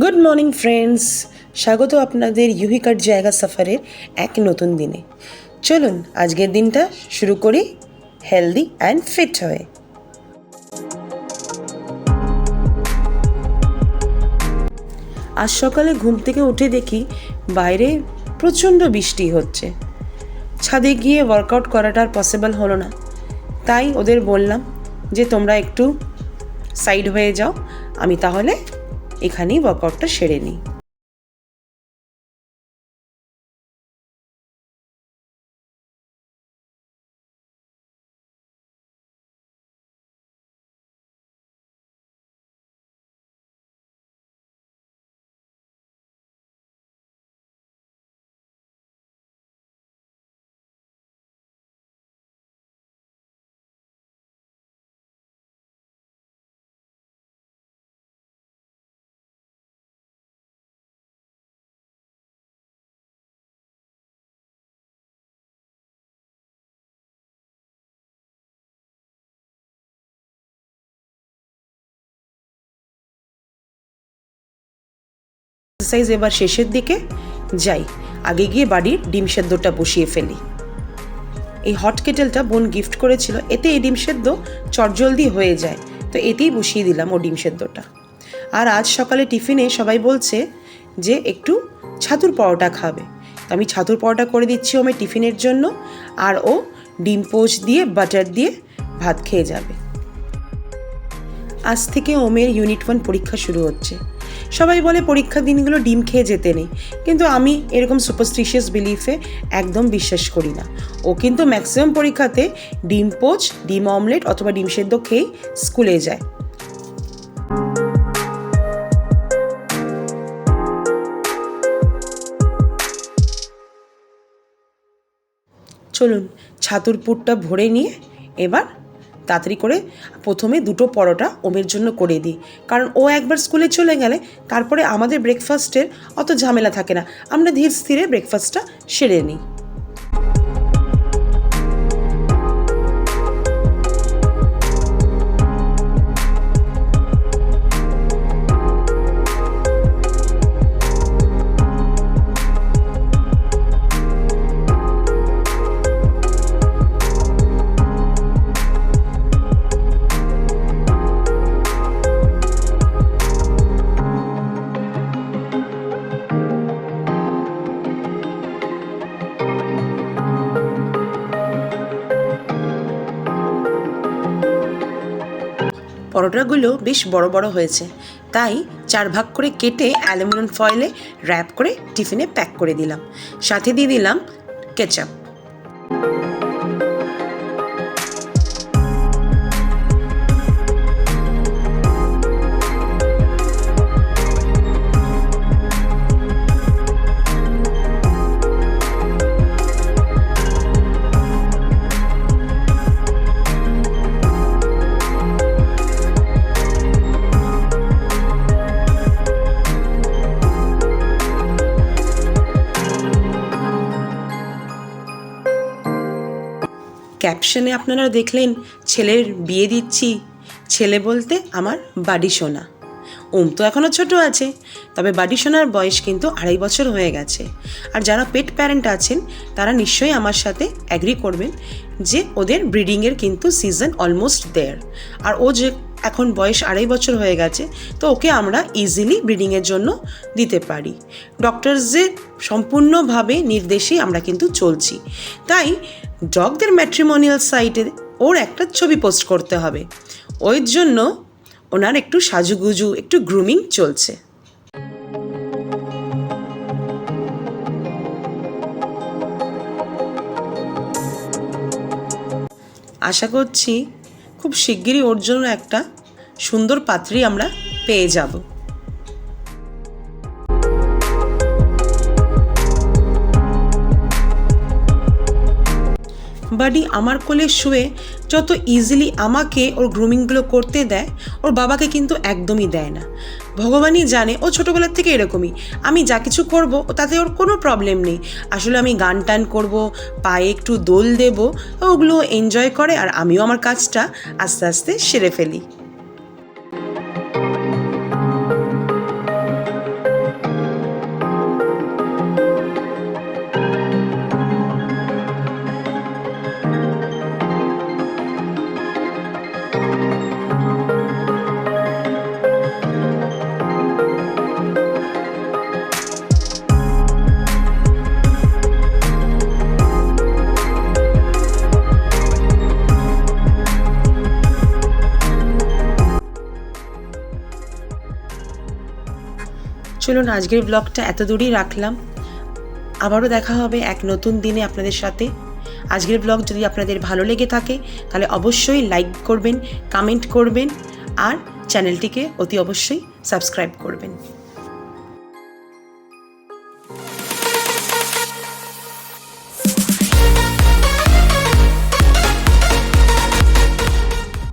Good morning friends, স্বাগত আপনাদের ইউহিকার জায়গা সফরের এক নতুন দিনে। চলুন আজকের দিনটা শুরু করি হেলদি অ্যান্ড ফিট হয়ে। আজ সকালে ঘুম থেকে উঠে দেখি বাইরে প্রচণ্ড বৃষ্টি হচ্ছে। ছাদে গিয়ে ওয়ার্কআউট করাটা আর পসিবল হলো না, তাই ওদের বললাম যে তোমরা একটু সাইড হয়ে যাও, আমি তাহলে এখানেই ওয়ার্কআউটটা সেরে নিই। এক্সারসাইজ এবার শেষের দিকে যাই, আগে গিয়ে বাড়ির ডিম সেদ্ধটা বসিয়ে ফেলি। এই হট কেটেলটা বোন গিফট করেছিল, এতে এই ডিম সেদ্ধ চটজলদি হয়ে যায়, তো এতেই বসিয়ে দিলাম ও ডিম সেদ্ধটা। আর আজ সকালে টিফিনে সবাই বলছে যে একটু ছাতুর পরোটা খাবে, তো আমি ছাতুর পরোটা করে দিচ্ছি ওমের টিফিনের জন্য, আর ও ডিম পোচ দিয়ে বাটার দিয়ে ভাত খেয়ে যাবে। আজ থেকে ওমের ইউনিট 1 পরীক্ষা শুরু হচ্ছে। সবাই বলে পরীক্ষার দিনগুলো ডিম খেয়ে যেতে নেই, কিন্তু আমি এরকম সুপারস্টিশিয়াস বিলিফে একদম বিশ্বাস করি না। ও কিন্তু ম্যাক্সিমাম পরীক্ষাতে ডিম পোচ, ডিম অমলেট অথবা ডিম সেদ্ধ খেয়েই স্কুলে যায়। চলুন ছাতুর পুরটা ভরে নিয়ে এবার তাড়াতাড়ি করে প্রথমে 2টো পরোটা ওমের জন্য করে দিই, কারণ ও একবার স্কুলে চলে গেলে তারপরে আমাদের ব্রেকফাস্টের অত ঝামেলা থাকে না, আমরা ধীরে স্থিরে ব্রেকফাস্টটা সেরে নিই। পরোটাগুলো বেশ বড় বড় হয়েছে, তাই 4 ভাগ করে কেটে অ্যালুমিনিয়াম ফয়েলে র্যাপ করে টিফিনে প্যাক করে দিলাম, সাথে দিয়ে দিলাম কেচাপ। ক্যাপশনে আপনারা দেখলেন ছেলের বিয়ে দিচ্ছি, ছেলে বলতে আমার বাড়ি সোনা। ওম তো এখনও ছোট আছে, তবে বাড়ি সোনার বয়স কিন্তু 2.5 বছর হয়ে গেছে। আর যারা পেট প্যারেন্ট আছেন তারা নিশ্চয়ই আমার সাথে অ্যাগ্রি করবেন যে ওদের ব্রিডিংয়ের কিন্তু সিজন অলমোস্ট দেয়ার। আর ও যে এখন বয়স 2.5 বছর হয়ে গেছে, তো ওকে আমরা ইজিলি ব্রিডিংয়ের জন্য দিতে পারি। ডক্টরসদের সম্পূর্ণভাবে নির্দেশেই আমরা কিন্তু চলছি, তাই ডগদের ম্যাট্রিমোনিয়াল সাইটে ওর একটা ছবি পোস্ট করতে হবে, ওই জন্য ওনার একটু সাজুগুজু, একটু গ্রুমিং চলছে। আশা করছি খুব শিগগিরই ওর জন্য একটা সুন্দর পাত্রী আমরা পেয়ে যাব। বাডি আমার কোলে শুয়ে যত ইজিলি আমাকে ওর গ্রুমিংগুলো করতে দেয়, ওর বাবাকে কিন্তু একদমই দেয় না। ভগবানই জানে ও ছোটোবেলার থেকে এরকমই, আমি যা কিছু করব তাতে ওর কোনো প্রবলেম নেই। আসলে আমি গান টান করব, পায়ে একটু দোল দেব, ওগুলো এনজয় করে, আর আমিও আমার কাজটা আস্তে আস্তে সেরে ফেলি। চলুন আজকের ব্লগটা এত দূরই রাখলাম। আবারও দেখা হবে এক নতুন দিনে আপনাদের সাথে। আজকের ব্লগ যদি আপনাদের ভালো লেগে থাকে তাহলে অবশ্যই লাইক করবেন, কমেন্ট করবেন আর চ্যানেলটিকে অতি অবশ্যই সাবস্ক্রাইব করবেন।